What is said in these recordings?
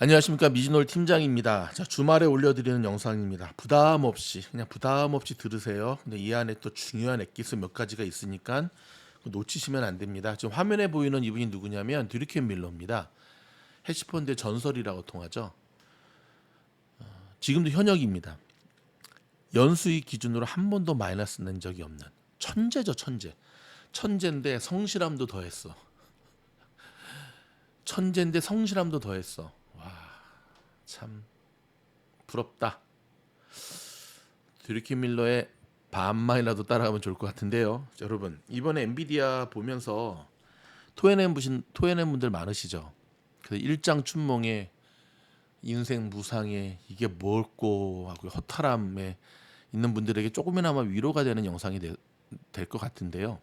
안녕하십니까, 미진올 팀장입니다. 자, 주말에 올려드리는 영상입니다. 부담 없이 그냥 부담 없이 들으세요. 근데 이 안에 또 중요한 엑기스 몇 가지가 있으니까 놓치시면 안 됩니다. 지금 화면에 보이는 이분이 누구냐면 드리켄 밀러입니다. 헤지펀드의 전설이라고 통하죠. 지금도 현역입니다. 연수익 기준으로 한 번도 마이너스 낸 적이 없는 천재죠, 천재. 천재인데 성실함도 더했어. 천재인데 성실함도 더했어. 참 부럽다. 드리켄 밀러의 반만이라도 따라가면 좋을 것 같은데요. 자, 여러분, 이번에 엔비디아 보면서 토해낸 분들 많으시죠. 그래서 일장춘몽에 인생 무상에 이게 뭘꼬 하고 허탈함에 있는 분들에게 조금이나마 위로가 되는 영상이 될 것 같은데요.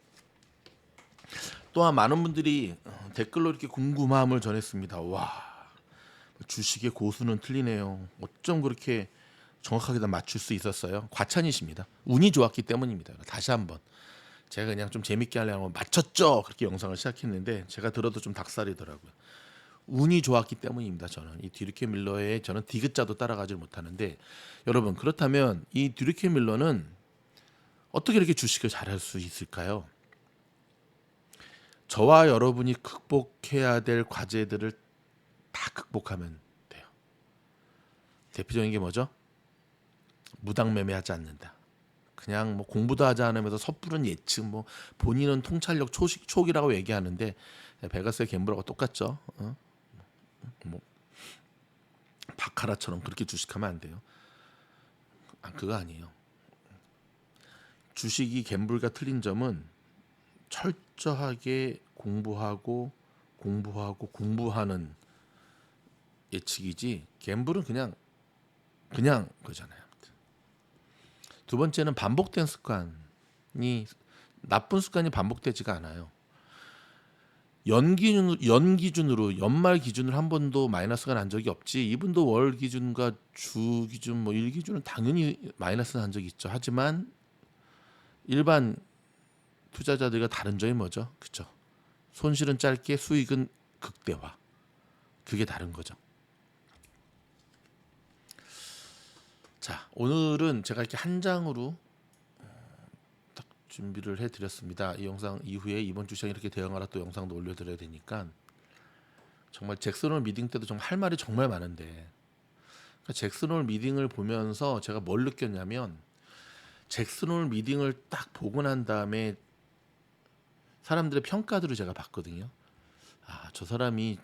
또한 많은 분들이 댓글로 이렇게 궁금함을 전했습니다. 와, 주식의 고수는 틀리네요. 어쩜 그렇게 정확하게 다 맞출 수 있었어요? 과찬이십니다. 운이 좋았기 때문입니다. 다시 한번 제가 그냥 좀 재밌게 하려고 맞췄죠. 그렇게 영상을 시작했는데 제가 들어도 좀 닭살이더라고요. 운이 좋았기 때문입니다. 저는 이 드리켄 밀러의 저는 디귿자도 따라가지 못하는데, 여러분, 그렇다면 이 드리켄 밀러는 어떻게 이렇게 주식을 잘할 수 있을까요? 저와 여러분이 극복해야 될 과제들을 다 극복하면 돼요. 대표적인 게 뭐죠? 무당매매하지 않는다. 그냥 뭐 공부도 하지 않으면서 섣부른 예측, 뭐 본인은 통찰력 초기라고 얘기하는데 베가스의 갬블하고 똑같죠. 뭐 바카라처럼 그렇게 주식하면 안 돼요. 그거 아니에요. 주식이 갬블과 틀린 점은 철저하게 공부하는 예측이지, 갬블은 그냥 그잖아요. 두 번째는 반복된 습관이, 나쁜 습관이 반복되지가 않아요. 연말 기준으로 한 번도 마이너스가 난 적이 없지. 이분도 월 기준과 주 기준, 뭐 일 기준은 당연히 마이너스 난 적이 있죠. 하지만 일반 투자자들과 다른 점이 뭐죠? 그렇죠? 손실은 짧게 수익은 극대화. 그게 다른 거죠. 자, 오늘은 제가 이렇게 한 장으로 딱 준비를 해드렸습니다. 이 영상 이후에 이번 주 시장에 이렇게 대응하라 또 영상도 올려드려야 되니까, 정말 잭슨홀 미팅 때도 정말 할 말이 정말 많은데, 그러니까 잭슨홀 미팅을 보면서 제가 뭘 느꼈냐면, 잭슨홀 미팅을 딱 보고 난 다음에 사람들의 평가들을 제가 봤거든요. 저 사람이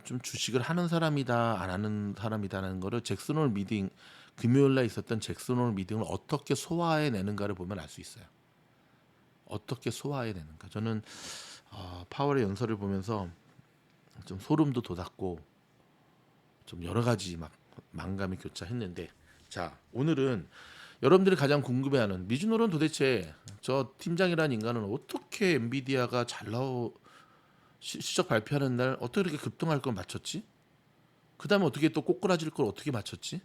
좀 주식을 하는 사람이다, 안 하는 사람이다라는 거를 잭슨홀 미팅, 금요일 날 있었던 잭슨홀 미팅을 어떻게 소화해 내는가를 보면 알 수 있어요. 어떻게 소화해 내는가. 저는 파월의 연설을 보면서 좀 소름도 돋았고 좀 여러 가지 막 만감이 교차했는데, 자, 오늘은 여러분들이 가장 궁금해하는, 미주노는 도대체 저 팀장이라는 인간은 어떻게 엔비디아가 잘 나오 실적 발표하는 날 어떻게 이렇게 급등할 걸 맞췄지? 그 다음에 어떻게 또 꼬꾸라질 걸 어떻게 맞췄지?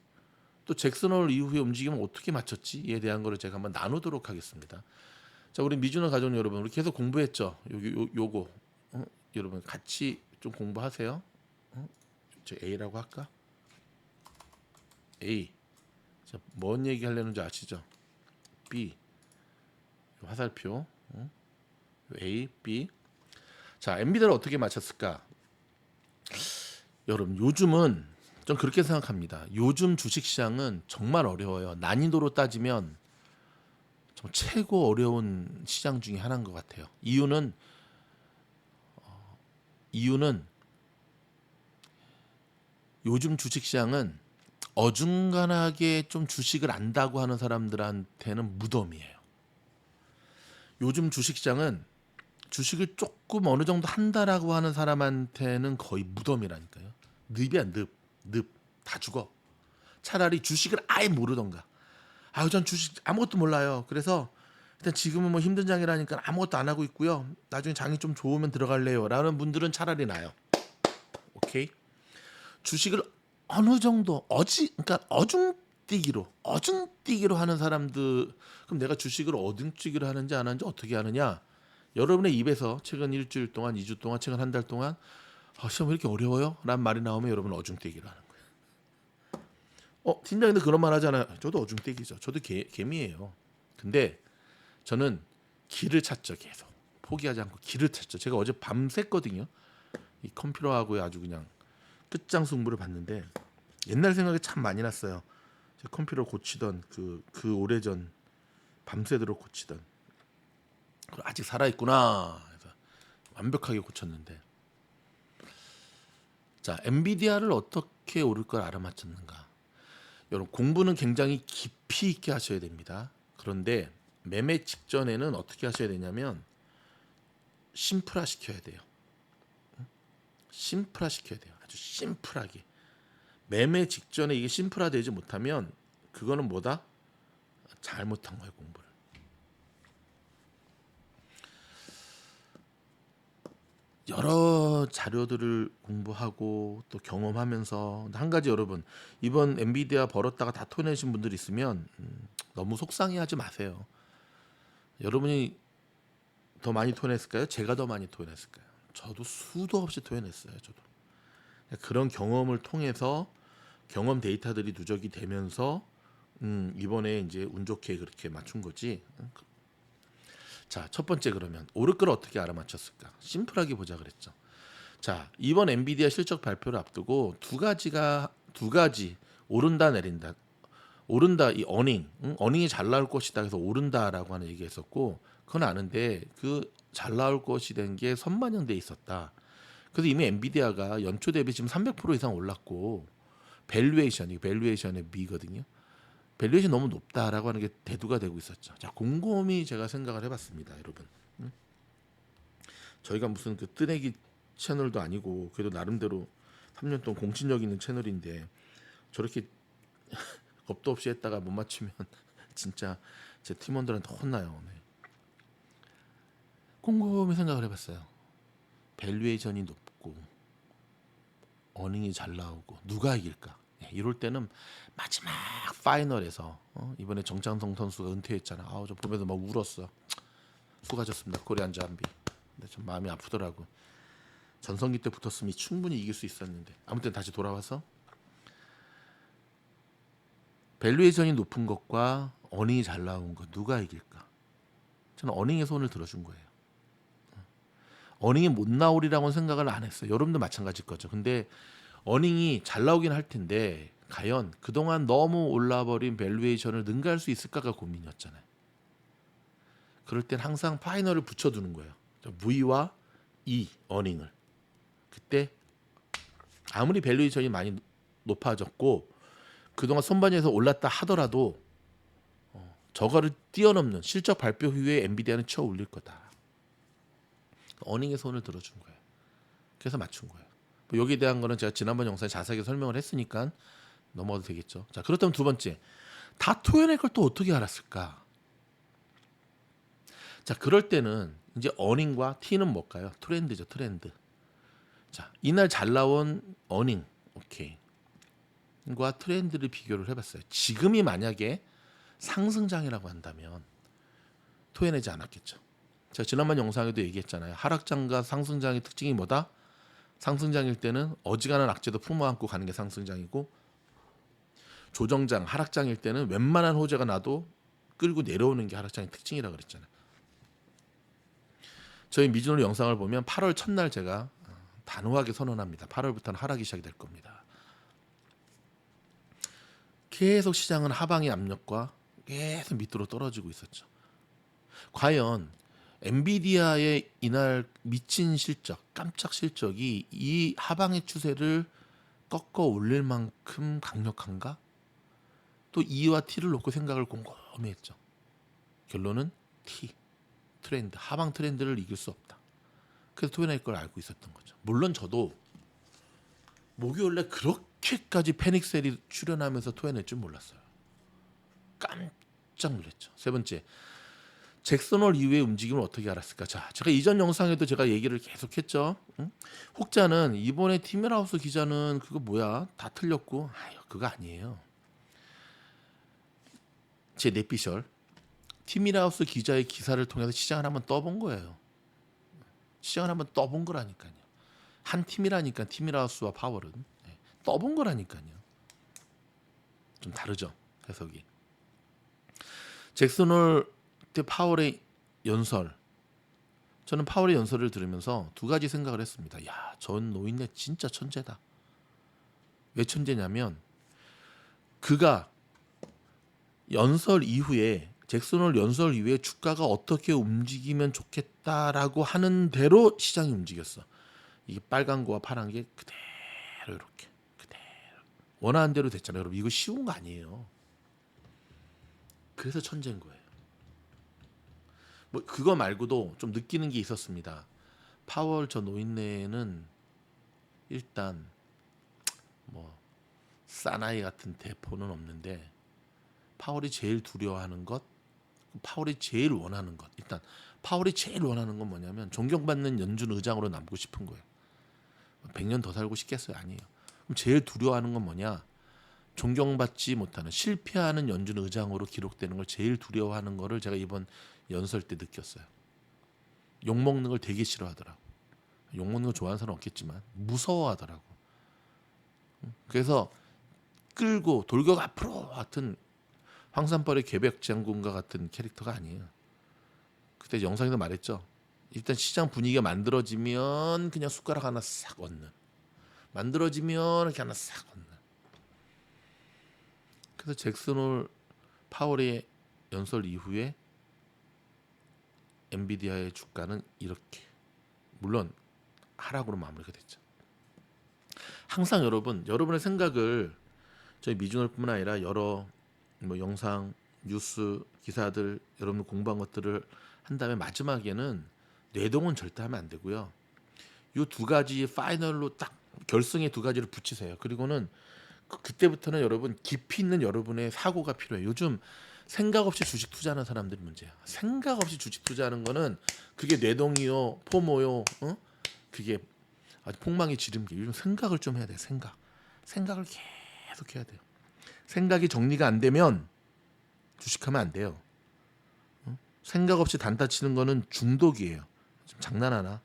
또 잭슨홀 이후에 움직임을 어떻게 맞췄지? 이에 대한 거를 제가 한번 나누도록 하겠습니다. 자, 우리 미주노 가족 여러분, 우리 계속 공부했죠? 요거 여러분 같이 좀 공부하세요. 저 A라고 할까? A. 자, 뭔 얘기 하려는지 아시죠? B. 화살표. A, B. 자, 엔비디아를 어떻게 맞췄을까? 여러분, 요즘은 좀 그렇게 생각합니다. 요즘 주식시장은 정말 어려워요. 난이도로 따지면 정말 최고 어려운 시장 중에 하나인 것 같아요. 이유는 요즘 주식시장은 어중간하게 좀 주식을 안다고 하는 사람들한테는 무덤이에요. 요즘 주식시장은 주식을 조금 어느 정도 한다라고 하는 사람한테는 거의 무덤이라니까요. 늪이야, 늪 다 죽어. 차라리 주식을 아예 모르던가. 전 주식 아무것도 몰라요. 그래서 일단 지금은 뭐 힘든 장이라니까 아무것도 안 하고 있고요. 나중에 장이 좀 좋으면 들어갈래요. 라는 분들은 차라리 나요. 오케이. 주식을 어느 정도 그러니까 어중뛰기로 하는 사람들. 그럼 내가 주식을 어중뛰기로 하는지 안 하는지 어떻게 하느냐? 여러분의 입에서 최근 일주일 동안, 2주 동안, 최근 한 달 동안 시험 왜 이렇게 어려워요? 라는 말이 나오면 여러분 어중뛰기를 하는 거예요. 팀장님도 그런 말 하잖아요. 저도 어중뛰기죠. 저도 개미예요. 근데 저는 길을 찾죠. 계속 포기하지 않고 길을 찾죠. 제가 어제 밤샜거든요. 이 컴퓨터하고 아주 그냥 끝장 승부를 봤는데 옛날 생각이 참 많이 났어요. 제 컴퓨터 고치던 그 오래전 밤새도록 고치던 아직 살아있구나 해서 완벽하게 고쳤는데, 자, 엔비디아를 어떻게 오를 걸 알아맞혔는가. 여러분, 공부는 굉장히 깊이 있게 하셔야 됩니다. 그런데 매매 직전에는 어떻게 하셔야 되냐면 심플화 시켜야 돼요. 심플화 시켜야 돼요. 아주 심플하게. 매매 직전에 이게 심플화 되지 못하면 그거는 뭐다? 잘못한 거예요, 공부를. 여러 자료들을 공부하고 또 경험하면서, 한 가지 여러분, 이번 엔비디아 벌었다가 다 토해내신 분들 있으면 너무 속상해하지 마세요. 여러분이 더 많이 토해냈을까요? 제가 더 많이 토해냈을까요? 저도 수도 없이 토해냈어요. 저도 그런 경험을 통해서 경험 데이터들이 누적이 되면서 이번에 이제 운 좋게 그렇게 맞춘 거지. 자, 첫 번째, 그러면 오를 걸 어떻게 알아맞혔을까? 심플하게 보자 그랬죠. 자, 이번 엔비디아 실적 발표를 앞두고 두 가지 오른다 내린다. 오른다, 이 어닝이 잘 나올 것이다 해서 오른다라고 하는 얘기했었고, 그건 아는데 그 잘 나올 것이 된 게 선반영돼 있었다. 그래서 이미 엔비디아가 연초 대비 지금 300% 이상 올랐고, 밸류에이션의 미거든요. 밸류에이션 너무 높다라고 하는 게 대두가 되고 있었죠. 자, 곰곰이 제가 생각을 해봤습니다, 여러분. 저희가 무슨 그 뜨내기 채널도 아니고 그래도 나름대로 3년 동안 공신력 있는 채널인데 저렇게 겁도 없이 했다가 못 맞추면 진짜 제 팀원들한테 혼나요. 네. 곰곰이 생각을 해봤어요. 밸류에이션이 높고 어닝이 잘 나오고 누가 이길까? 이럴 때는 마지막 파이널에서 이번에 정창성 선수가 은퇴했잖아. 저 보면서 막 울었어. 수고하셨습니다, 코리안 잠비. 근데 좀 마음이 아프더라고. 전성기 때 붙었으면 충분히 이길 수 있었는데. 아무튼 다시 돌아와서 밸류에이션이 높은 것과 어닝이 잘 나온 것 누가 이길까? 저는 어닝의 손을 들어준 거예요. 어닝이 못 나오리라고는 생각을 안 했어요. 여러분도 마찬가지일 거죠. 근데 어닝이 잘 나오긴 할 텐데 과연 그동안 너무 올라버린 밸류에이션을 능가할 수 있을까가 고민이었잖아요. 그럴 땐 항상 파이널을 붙여두는 거예요. V와 E 어닝을. 그때 아무리 밸류에이션이 많이 높아졌고 그동안 선반영에서 올랐다 하더라도 저거를 뛰어넘는 실적 발표 후에 엔비디아는 쳐 올릴 거다. 어닝의 손을 들어준 거예요. 그래서 맞춘 거예요. 뭐 여기에 대한 거는 제가 지난번 영상에 자세하게 설명을 했으니까 넘어가도 되겠죠. 자, 그렇다면 두 번째, 다 토해낼 걸 또 어떻게 알았을까? 자, 그럴 때는 이제 어닝과 T는 뭘까요? 트렌드죠, 트렌드. 자, 이날 잘 나온 어닝, 오케이, 과 트렌드를 비교를 해봤어요. 지금이 만약에 상승장이라고 한다면 토해내지 않았겠죠. 제가 지난번 영상에도 얘기했잖아요. 하락장과 상승장의 특징이 뭐다? 상승장일 때는 어지간한 악재도 품어안고 가는 게 상승장이고, 조정장, 하락장일 때는 웬만한 호재가 나도 끌고 내려오는 게 하락장의 특징이라 그랬잖아요. 저희 미즈노 영상을 보면 8월 첫날 제가 단호하게 선언합니다. 8월부터는 하락이 시작이 될 겁니다. 계속 시장은 하방의 압력과 계속 밑으로 떨어지고 있었죠. 과연 엔비디아의 이날 미친 실적, 깜짝 실적이 이 하방의 추세를 꺾어 올릴 만큼 강력한가? 또 E와 T를 놓고 생각을 곰곰이 했죠. 결론은 T, 트렌드, 하방 트렌드를 이길 수 없다. 그래서 토해낼 걸 알고 있었던 거죠. 물론 저도 목요일에 그렇게까지 패닉셀이 출현하면서 토해낼 줄 몰랐어요. 깜짝 놀랐죠. 세 번째, 잭슨홀 이후의 움직임을 어떻게 알았을까? 자, 제가 이전 영상에도 제가 얘기를 계속했죠. 혹자는 이번에 티멜하우스 기자는 그거 뭐야? 다 틀렸고, 그거 아니에요. 제 넷피셜 티멜하우스 기자의 기사를 통해서 시장을 한번 떠본 거예요. 시장을 한번 떠본 거라니까요. 한 팀이라니까 팀이라우스와 파월은 떠본 거라니까요. 좀 다르죠 해석이. 잭슨 홀 때 파월의 연설. 저는 파월의 연설을 들으면서 두 가지 생각을 했습니다. 야, 전 노인네 진짜 천재다. 왜 천재냐면 그가 연설 이후에 잭슨 홀 연설 이후에 주가가 어떻게 움직이면 좋겠다라고 하는 대로 시장이 움직였어. 이게 빨간 거와 파란 게 그대로 이렇게 그대로 원하는 대로 됐잖아요. 여러분 이거 쉬운 거 아니에요. 그래서 천재인 거예요. 뭐 그거 말고도 좀 느끼는 게 있었습니다. 파월 저 노인네는 일단 뭐 사나이 같은 대포는 없는데 파월이 제일 두려워하는 것, 파월이 제일 원하는 것. 일단 파월이 제일 원하는 건 뭐냐면 존경받는 연준 의장으로 남고 싶은 거예요. 100년 더 살고 싶겠어요? 아니에요. 그럼 제일 두려워하는 건 뭐냐? 존경받지 못하는 실패하는 연준 의장으로 기록되는 걸 제일 두려워하는 거를 제가 이번 연설 때 느꼈어요. 욕먹는 걸 되게 싫어하더라고. 욕먹는 거 좋아하는 사람 없겠지만 무서워하더라고. 그래서 끌고 돌격 앞으로 같은 황산벌의 계백 장군과 같은 캐릭터가 아니에요. 그때 영상에도 말했죠. 일단 시장 분위기가 만들어지면 그냥 숟가락 하나 싹 얹는. 만들어지면 이렇게 하나 싹 얹는. 그래서 잭슨 홀 파월의 연설 이후에 엔비디아의 주가는 이렇게 물론 하락으로 마무리가 됐죠. 항상 여러분의 생각을 저희 미주널뿐만 아니라 여러 뭐 영상, 뉴스, 기사들 여러분 공부한 것들을 한 다음에 마지막에는 뇌동은 절대 하면 안 되고요. 이 두 가지 파이널로 딱 결승의 두 가지를 붙이세요. 그리고는 그때부터는 여러분 깊이 있는 여러분의 사고가 필요해요. 요즘 생각 없이 주식 투자하는 사람들이 문제야. 생각 없이 주식 투자하는 거는 그게 뇌동이요, 포모요, 그게 아주 폭망의 지름길. 요즘 생각을 좀 해야 돼. 생각을 계속 해야 돼요. 생각이 정리가 안 되면 주식하면 안 돼요. 생각 없이 단타 치는 거는 중독이에요. 지금 장난하나?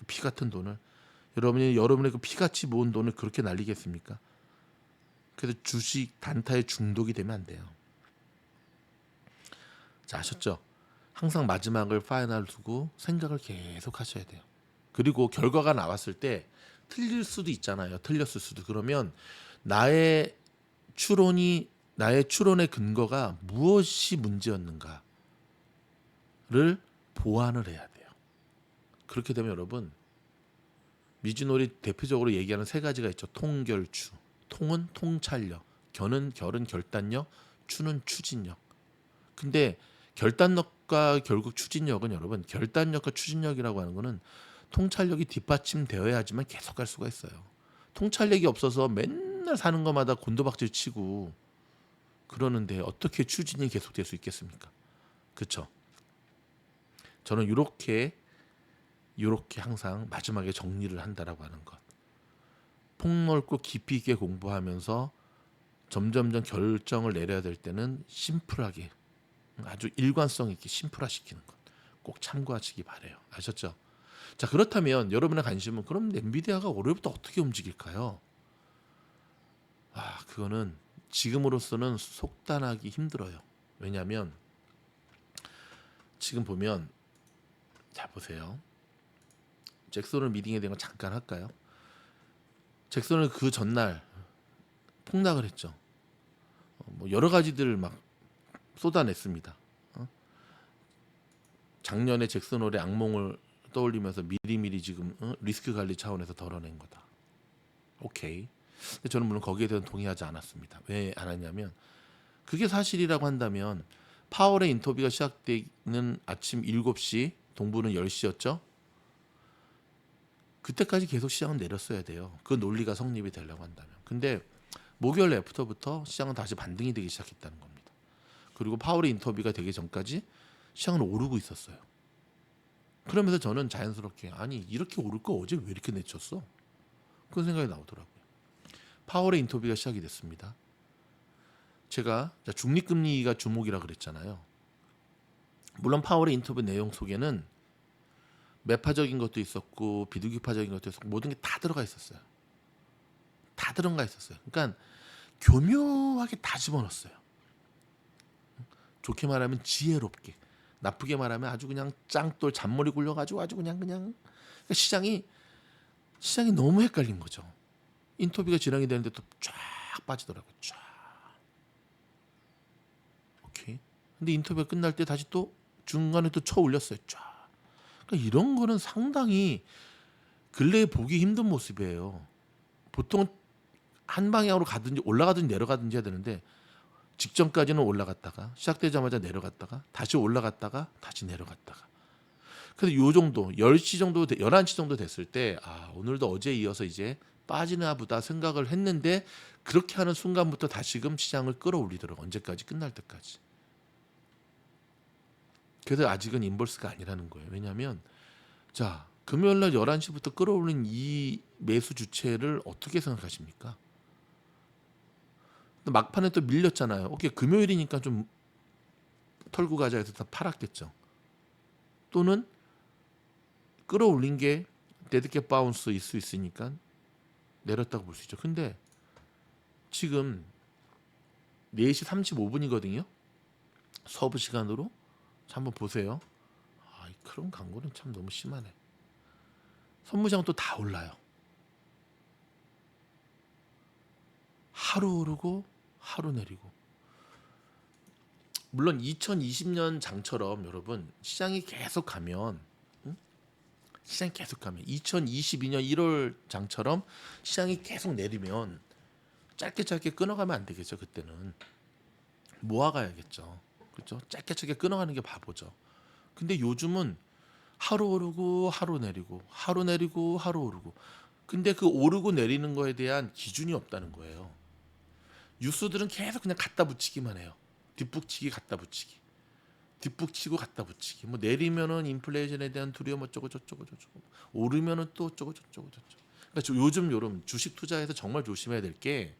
피 같은 돈을 여러분의 그 피같이 모은 돈을 그렇게 날리겠습니까? 그래서 주식 단타에 중독이 되면 안 돼요. 자, 아셨죠? 항상 마지막을 파이널 두고 생각을 계속 하셔야 돼요. 그리고 결과가 나왔을 때 틀릴 수도 있잖아요. 틀렸을 수도. 그러면 나의 추론의 근거가 무엇이 문제였는가를 보완을 해야 돼요. 그렇게 되면 여러분 미주놀이 대표적으로 얘기하는 세 가지가 있죠. 통결추. 통은 통찰력, 결은 결단력, 추는 추진력. 근데 결단력과 결국 추진력은 여러분 결단력과 추진력이라고 하는 거는 통찰력이 뒷받침되어야지만 계속 갈 수가 있어요. 통찰력이 없어서 맨날 사는 것마다 곤도박질 치고 그러는데 어떻게 추진이 계속될 수 있겠습니까? 그렇죠? 저는 이렇게 항상 마지막에 정리를 한다라고 하는 것. 폭넓고 깊이 있게 공부하면서 점점점 결정을 내려야 될 때는 심플하게 아주 일관성 있게 심플화시키는 것 꼭 참고하시기 바래요. 아셨죠? 자, 그렇다면 여러분의 관심은 그럼 엔비디아가 올해부터 어떻게 움직일까요? 그거는 지금으로서는 속단하기 힘들어요. 왜냐하면 지금 보면 자 보세요. 잭슨홀 미팅에 대한 거 잠깐 할까요? 잭슨홀 그 전날 폭락을 했죠. 뭐 여러 가지들을 막 쏟아냈습니다. 작년에 잭슨홀의 악몽을 떠올리면서 미리미리 지금 리스크 관리 차원에서 덜어낸 거다. 오케이. 근데 저는 물론 거기에 대해서 동의하지 않았습니다. 왜 안 했냐면 그게 사실이라고 한다면 파월의 인터뷰가 시작되는 아침 7시 동부는 10시였죠. 그때까지 계속 시장은 내렸어야 돼요. 그 논리가 성립이 되려고 한다면. 근데 목요일 애프터부터 시장은 다시 반등이 되기 시작했다는 겁니다. 그리고 파월의 인터뷰가 되기 전까지 시장은 오르고 있었어요. 그러면서 저는 자연스럽게 아니 이렇게 오를 거 어제 왜 이렇게 내쳤어? 그런 생각이 나오더라고요. 파월의 인터뷰가 시작이 됐습니다. 제가 중립금리가 주목이라 그랬잖아요. 물론 파월의 인터뷰 내용 속에는 매파적인 것도 있었고 비둘기파적인 것도 있었고 모든 게 다 들어가 있었어요. 다 들어가 있었어요. 그러니까 교묘하게 다 집어넣었어요. 좋게 말하면 지혜롭게, 나쁘게 말하면 아주 그냥 짱돌 잔머리 굴려가지고 아주 그러니까 시장이 너무 헷갈린 거죠. 인터뷰가 진행이 되는데 또 쫙 빠지더라고요. 쫙. 오케이. 근데 인터뷰가 끝날 때 다시 또 중간에 또 쳐 올렸어요. 쫙. 그러니까 이런 거는 상당히 근래에 보기 힘든 모습이에요. 보통 한 방향으로 가든지 올라가든지 내려가든지 해야 되는데 직전까지는 올라갔다가 시작되자마자 내려갔다가 다시 올라갔다가 다시 내려갔다가. 그래서 요 정도 10시 정도 11시 정도 됐을 때 오늘도 어제에 이어서 이제 빠지나 보다 생각을 했는데 그렇게 하는 순간부터 다시금 시장을 끌어올리더라고요. 언제까지? 끝날 때까지. 그래서 아직은 인버스가 아니라는 거예요. 왜냐하면 자 금요일 날 11시부터 끌어올린 이 매수 주체를 어떻게 생각하십니까? 막판에 또 밀렸잖아요. 오케이 금요일이니까 좀 털고 가자 해서 다 팔았겠죠. 또는 끌어올린 게 데드캣 바운스일 수 있으니까 내렸다고 볼 수 있죠. 근데 지금 4시 35분이거든요. 서부 시간으로. 자, 한번 보세요. 그런 광고는 참 너무 심하네. 선무장은 또 다 올라요. 하루 오르고 하루 내리고. 물론 2020년 장처럼 여러분 시장이 계속 가면 2022년 1월 장처럼 시장이 계속 내리면 짧게 끊어가면 안 되겠죠. 그때는 모아가야겠죠. 그렇죠? 짧게 끊어가는 게 바보죠. 근데 요즘은 하루 오르고 하루 내리고 하루 내리고 하루 오르고. 근데 그 오르고 내리는 거에 대한 기준이 없다는 거예요. 뉴스들은 계속 그냥 갖다 붙이기만 해요. 뒷북치기 갖다 붙이기. 뒷북치고 갖다 붙이기. 뭐 내리면은 인플레이션에 대한 두려움 어쩌고 저쩌고 오르면은 또 어쩌고 저쩌고. 그러니까 요즘 주식 투자에서 정말 조심해야 될 게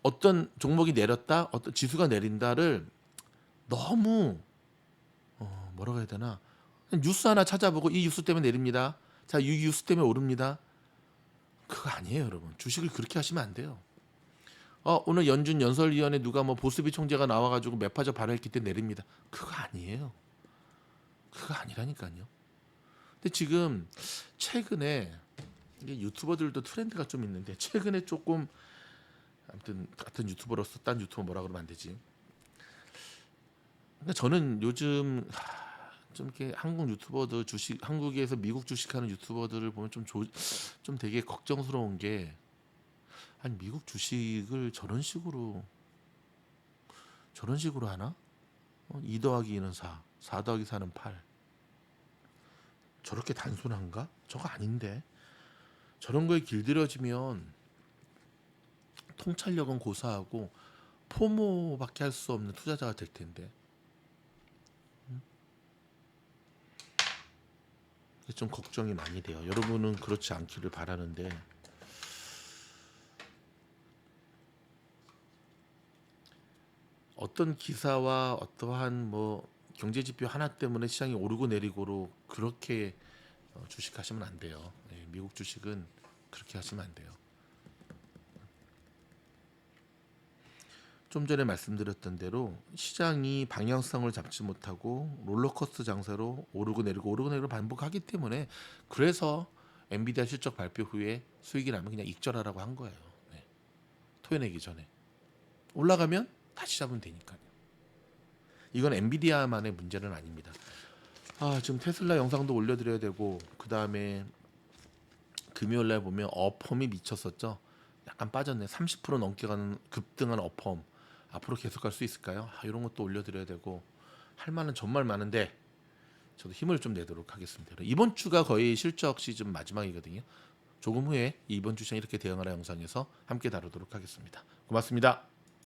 어떤 종목이 내렸다, 어떤 지수가 내린다를 너무 뭐라고 해야 되나? 뉴스 하나 찾아보고 이 뉴스 때문에 내립니다. 자, 이 뉴스 때문에 오릅니다. 그거 아니에요, 여러분. 주식을 그렇게 하시면 안 돼요. 오늘 연준 연설위원회 누가 뭐 보스비 총재가 나와가지고 매파적 발언했기 때문에 내립니다. 그거 아니에요. 그거 아니라니까요. 근데 지금 최근에 이게 유튜버들도 트렌드가 좀 있는데 최근에 조금 아무튼 같은 유튜버로서 딴 유튜버 뭐라 그러면 안 되지. 그러니까 저는 요즘 좀 이렇게 한국 유튜버들 한국에서 미국 주식하는 유튜버들을 보면 좀 되게 걱정스러운 게 아니 미국 주식을 저런 식으로 하나? 2 더하기 2는 4, 4 더하기 4는 8. 저렇게 단순한가? 저거 아닌데. 저런 거에 길들여지면 통찰력은 고사하고 포모밖에 할 수 없는 투자자가 될 텐데. 좀 걱정이 많이 돼요. 여러분은 그렇지 않기를 바라는데 어떤 기사와 어떠한 뭐 경제 지표 하나 때문에 시장이 오르고 내리고로 그렇게 주식하시면 안 돼요. 미국 주식은 그렇게 하시면 안 돼요. 좀 전에 말씀드렸던 대로 시장이 방향성을 잡지 못하고 롤러코스터 장세로 오르고 내리고 반복하기 때문에 그래서 엔비디아 실적 발표 후에 수익이 나면 그냥 익절하라고 한 거예요. 토해내기 전에 올라가면 다시 잡으면 되니까요. 이건 엔비디아만의 문제는 아닙니다. 지금 테슬라 영상도 올려드려야 되고 그 다음에 금요일날 보면 어펌이 미쳤었죠. 약간 빠졌네. 30% 넘게 가는 급등한 어펌. 앞으로 계속 갈 수 있을까요? 이런 것도 올려드려야 되고 할 만한 정말 많은데 저도 힘을 좀 내도록 하겠습니다. 이번 주가 거의 실적 시즌 마지막이거든요. 조금 후에 이번 주 시장 이렇게 대응하라 영상에서 함께 다루도록 하겠습니다. 고맙습니다.